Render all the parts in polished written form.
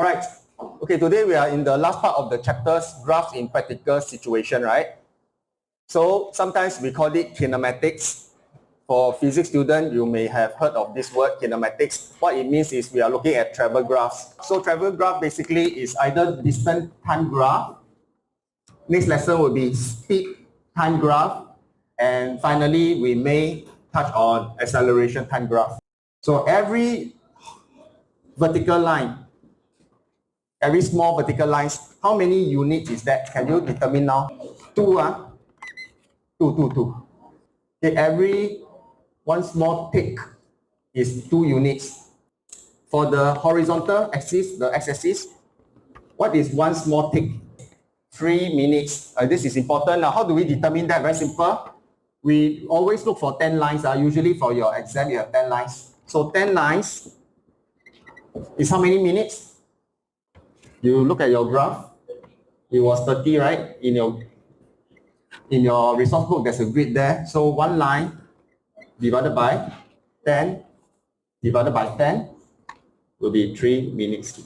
All right. Okay, today we are in the last part of the chapters, graphs in practical situation, right? So sometimes we call it kinematics. For physics student, you may have heard of this word, kinematics. What it means is we are looking at travel graphs. So travel graph basically is either distance time graph. Next lesson will be speed time graph. And finally, we may touch on acceleration time graph. So every vertical line, every small vertical lines, how many units is that? Can you determine now? Two. Okay, every one small tick is 2 units. For the horizontal axis, the x-axis, what is one small tick? 3 minutes. This is important. Now, how do we determine that? Very simple. We always look for 10 lines. Usually for your exam, you have 10 lines. So 10 lines is how many minutes? You look at your graph. It was 30, right? In your resource book, there's a grid there. So one line divided by 10 divided by 10 will be 3 minutes.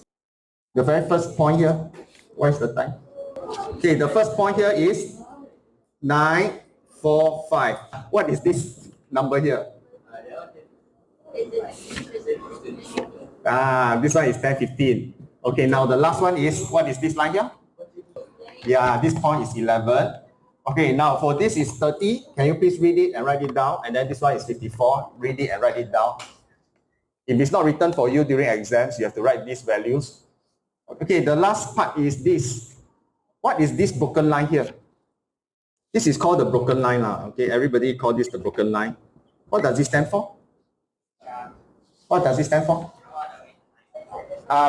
The very first point here, what is the time? Okay, the first point here is 9:45. What is this number here? This one is 10:15. Okay, now the last one is, what is this line here? Yeah, this point is 11. Okay, now for this is 30. Can you please read it and write it down? And then this one is 54. Read it and write it down. If it's not written for you during exams, you have to write these values. Okay, the last part is this. What is this broken line here? This is called the broken line. Okay, everybody call this the broken line. What does it stand for? What does it stand for?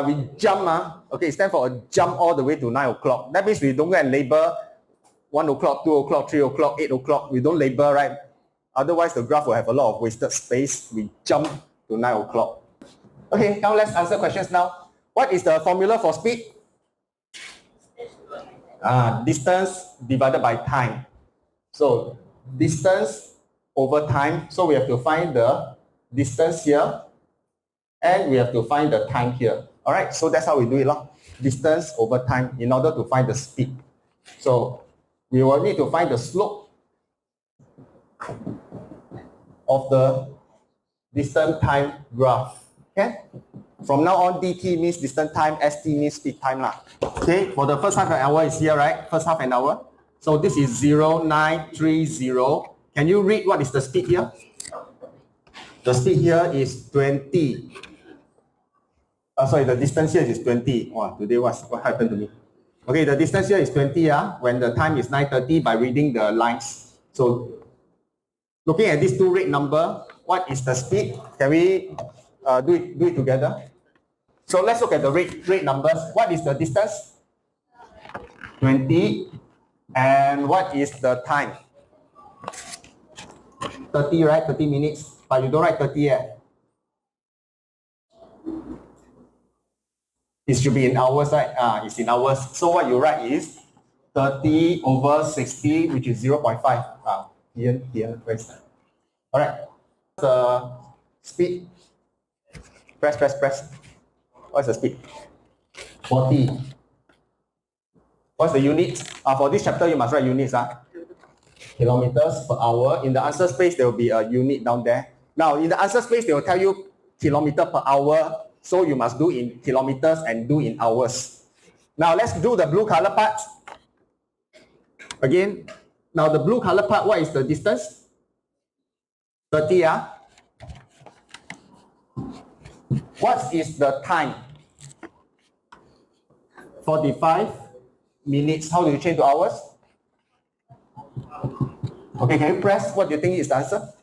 We jump. Okay, it stands for a jump all the way to 9 o'clock. That means we don't go and label 1 o'clock, 2 o'clock, 3 o'clock, 8 o'clock. We don't label, right? Otherwise, the graph will have a lot of wasted space. We jump to 9 o'clock. Okay, now let's answer questions now. What is the formula for speed? Distance divided by time. So distance over time. So we have to find the distance here and we have to find the time here. All right, so that's how we do it. Distance over time in order to find the speed. So we will need to find the slope of the distance time graph. Okay? From now on, dt means distance time, st means speed time. Okay, for the first half an hour is here, right? First half an hour. So this is 0930. Can you read what is the speed here? The speed here is 20. Sorry, the distance here is 20. Wow, today what happened to me? Okay, the distance here is 20 when the time is 9:30 by reading the lines. So looking at these two rate number, what is the speed? Can we do it together? So let's look at the rate numbers. What is the distance? 20. And what is the time? 30, right? 30 minutes. But you don't write 30 yet. It should be in hours, right? It's in hours. So what you write is 30 over 60, which is 0.5. Here, press. All right. The speed. Press. What's the speed? 40. What's the units? For this chapter, you must write units. Kilometers per hour. In the answer space, there will be a unit down there. Now, in the answer space, they will tell you kilometer per hour. So you must do in kilometers and do in hours. Now, let's do the blue color part. Again, now the blue color part, what is the distance? 30. What is the time? 45 minutes. How do you change to hours? Okay, can you press? What do you think is the answer?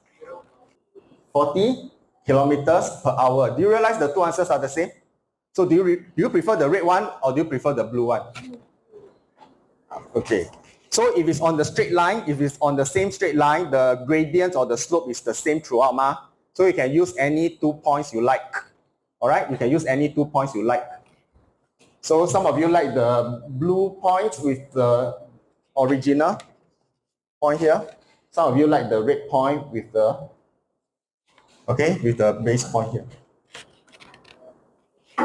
40 kilometers per hour. Do you realize the two answers are the same? So do you prefer the red one or do you prefer the blue one? Okay. So if it's on the straight line, if it's on the same straight line, the gradient or the slope is the same throughout. So you can use any 2 points you like. All right, you can use any 2 points you like. So some of you like the blue points with the original point here. Some of you like the red point with the, with the base point here.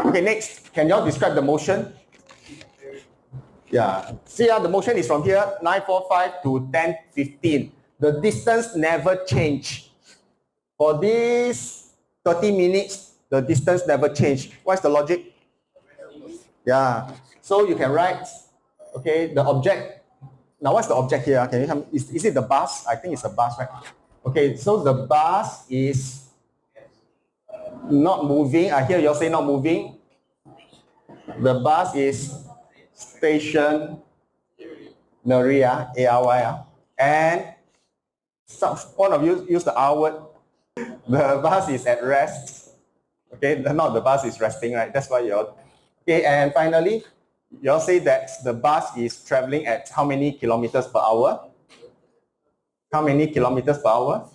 Okay, next, can you all describe the motion? Yeah, see the motion is from here, 9:45 to 10:15. The distance never changed. For these 30 minutes, the distance never changed. What's the logic? Yeah, so you can write, okay, the object. Now what's the object here? Can you tell me? Is it the bus? I think it's a bus, right? Okay, so the bus is not moving. I hear you all say not moving. The bus is stationary, ARY, and one of you use the R word. The bus is at rest. Okay, not the bus is resting, right? That's why you're. Okay, and finally, you all say that the bus is traveling at how many kilometers per hour? How many kilometers per hour?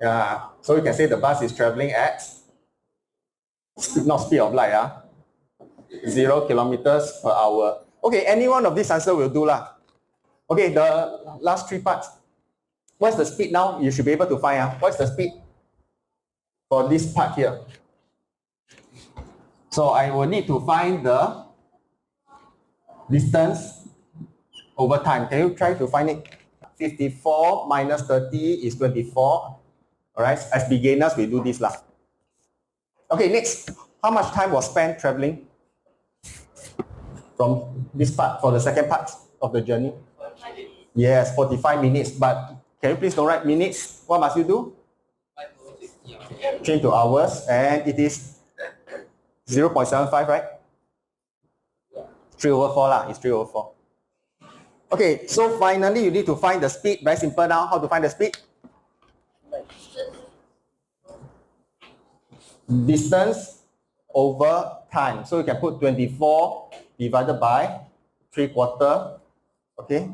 Yeah, so you can say the bus is traveling at, not speed of light, 0 kilometers per hour. Okay, any one of these answer will do lah. Okay, the last three parts. What's the speed now? You should be able to find. What's the speed for this part here? So I will need to find the distance over time. Can you try to find it? 54 minus 30 is 24. All right, as beginners, we do this lah. Okay, next. How much time was spent traveling from this part for the second part of the journey? Yes, 45 minutes. But can you please don't write minutes? What must you do? Change to hours, and it is 0.75, right? 3/4 lah. It's 3/4. Okay, so finally you need to find the speed. Very simple now. How to find the speed? Distance over time. So you can put 24 divided by 3/4. Okay.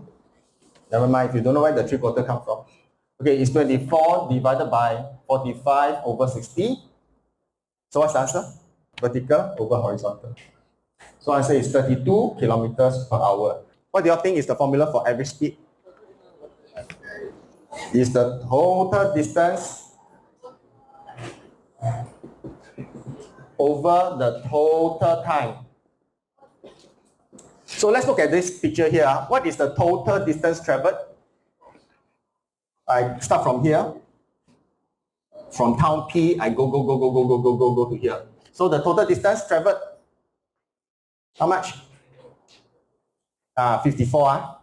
Never mind if you don't know where the 3/4 comes from. Okay, it's 24 divided by 45 over 60. So what's the answer? Vertical over horizontal. So answer is 32 kilometers per hour. What do you think is the formula for average speed? Is the total distance over the total time. So let's look at this picture here. What is the total distance traveled? I start from here. From town P, I go to here. So the total distance traveled, how much? 54.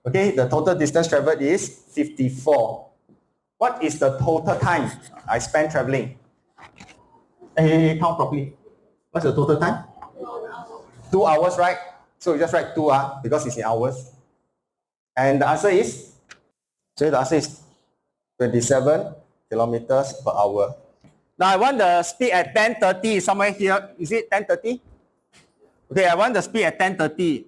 Okay, the total distance traveled is 54. What is the total time I spent traveling? Hey, count properly. What's the total time? 2 hours, right? So you just write 2 because it's in hours. And the answer is? So the answer is 27 kilometers per hour. Now I want the speed at 10:30 somewhere here. Is it 10:30? Okay, I want the speed at 10:30.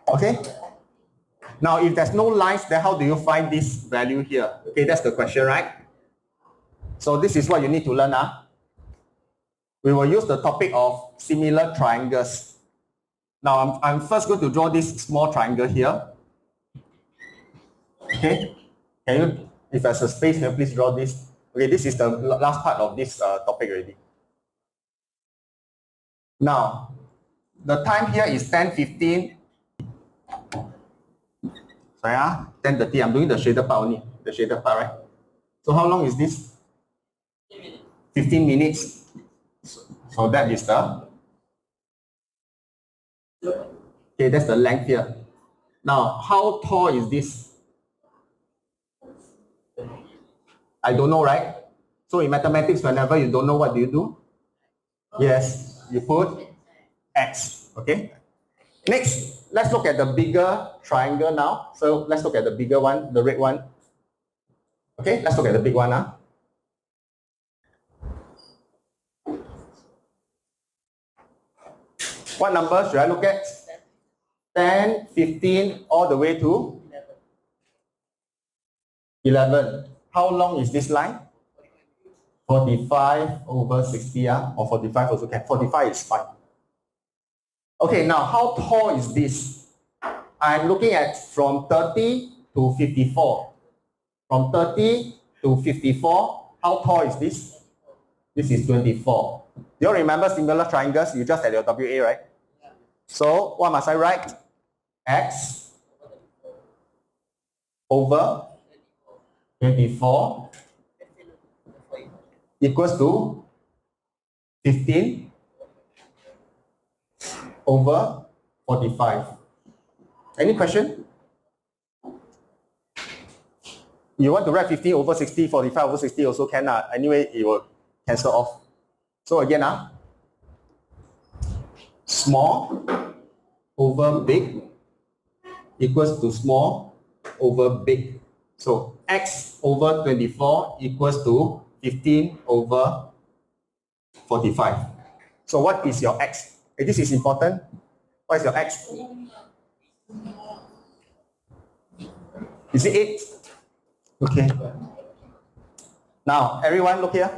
Okay. Now if there's no lines, then how do you find this value here? Okay, that's the question, right? So this is what you need to learn. We will use the topic of similar triangles. Now I'm first going to draw this small triangle here. Okay, can you, if there's a space, can you please draw this? Okay, this is the last part of this topic already. Now, the time here is 10:15. Sorry, 10:30. I'm doing the shaded part only, the shaded part, right? So how long is this? 15 minutes. So that is the, okay, that's the length here. Now, how tall is this? I don't know, right? So in mathematics, whenever you don't know, what do you do? Yes, you put X, okay? Next, let's look at the bigger triangle now. So let's look at the bigger one, the red one. Okay, let's look at the big one. What number should I look at? 10, 15, all the way to 11. How long is this line? 45 over 60, or 45 also can. 45 is fine. Okay, now how tall is this? I'm looking at from 30 to 54. From 30 to to 54, how tall is this? This is 24. Do you remember similar triangles? You just had your WA, right? So what must I write? X over 24 equals to 15 over 45. Any question? You want to write 15 over 60, 45 over 60 also can. Anyway, it will cancel off. So again, small over big equals to small over big. So x over 24 equals to 15 over 45. So what is your x? This is important. What is your x? Is it 8? Okay. Now, everyone look here.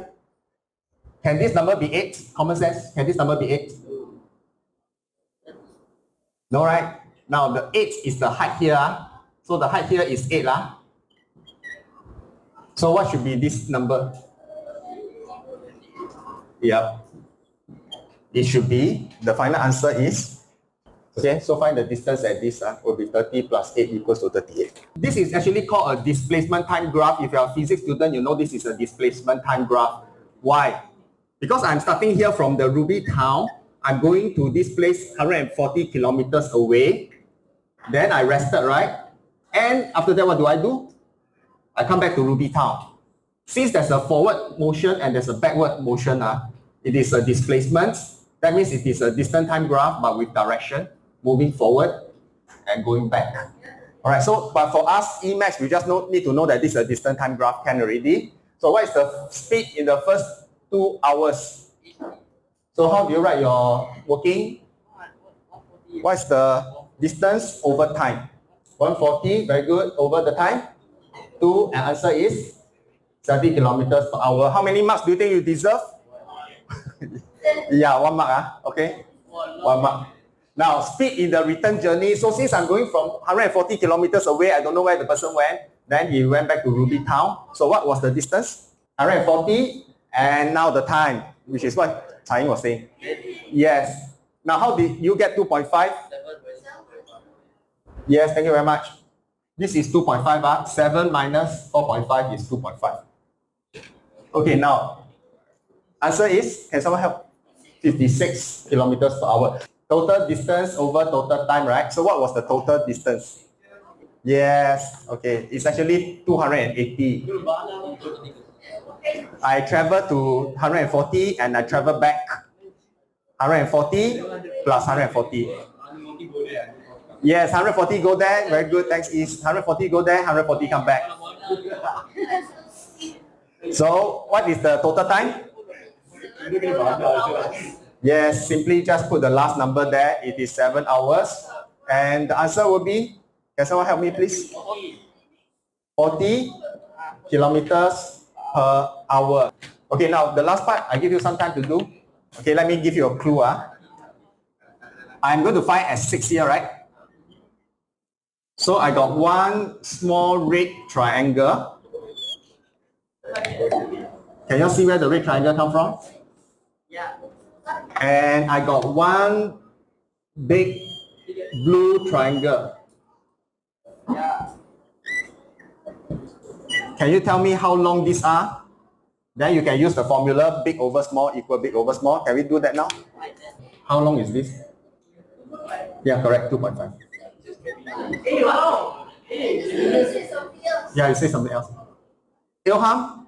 Can this number be 8? Common sense. Can this number be 8? No, right? Now, the 8 is the height here. So the height here is 8. So what should be this number? Yep. It should be, the final answer is, okay, so find the distance at this will be 30 plus 8 equals to 38. This is actually called a displacement time graph. If you're a physics student, you know this is a displacement time graph. Why? Because I'm starting here from the Ruby town. I'm going to this place 140 kilometers away. Then I rested, right? And after that, what do? I come back to Ruby town. Since there's a forward motion and there's a backward motion, it is a displacement. That means it is a distance time graph, but with direction, moving forward and going back. All right, so, but for us, Emacs, we just need to know that this is a distance time graph can already. So what is the speed in the first 2 hours? So how do you write your working? What is the distance over time? 140, very good, over the time. 2, and answer is 70 kilometers per hour. How many marks do you think you deserve? Yeah, 1 mark, okay? 1 mark. Now, speed in the return journey. So since I'm going from 140 kilometers away, I don't know where the person went. Then he went back to Ruby town. So what was the distance? 140, and now the time, which is what Chai Ying was saying. Yes. Now, how did you get 2.5? Yes, thank you very much. This is 2.5. 7 minus 4.5 is 2.5. Okay, now, answer is, can someone help? 56 kilometers per hour. Total distance over total time, right? So what was the total distance? Yes, okay. It's actually 280. I traveled to 140 and I traveled back 140 plus 140. Yes, 140 go there. Very good, thanks East. 140 go there, 140 come back. So what is the total time? Yes, simply just put the last number there. It is 7 hours. And the answer will be, can someone help me please? 40 kilometers per hour. Okay, now the last part, I give you some time to do. Okay, let me give you a clue. I'm going to find S6 here, right? So I got one small red triangle. Can you see where the red triangle come from? Yeah. And I got one big blue triangle. Yeah. Can you tell me how long these are? Then you can use the formula big over small equal big over small. Can we do that now? How long is this? Yeah, correct, 2.5. Yeah, you say something else. Ilham,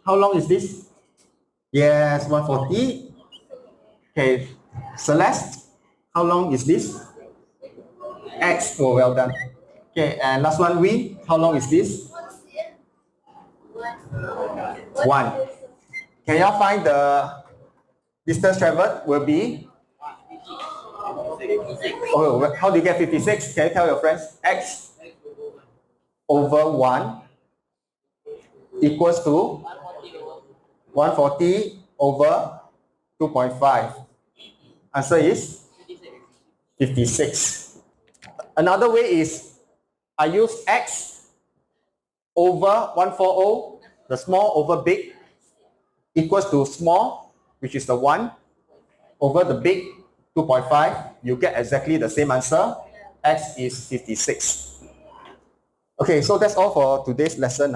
how long is this? Yes, 140. Okay, Celeste, how long is this? X, oh, well done. Okay, and last one, Win, how long is this? 1. Can y'all find the distance traveled will be? Oh, how do you get 56? Can you tell your friends? X over 1 equals to 140 over 2.5. Answer is 56. Another way is I use X over 140 the small over big equals to small, which is the 1, over the big, 2.5, you get exactly the same answer. X is 56. Okay, so that's all for today's lesson.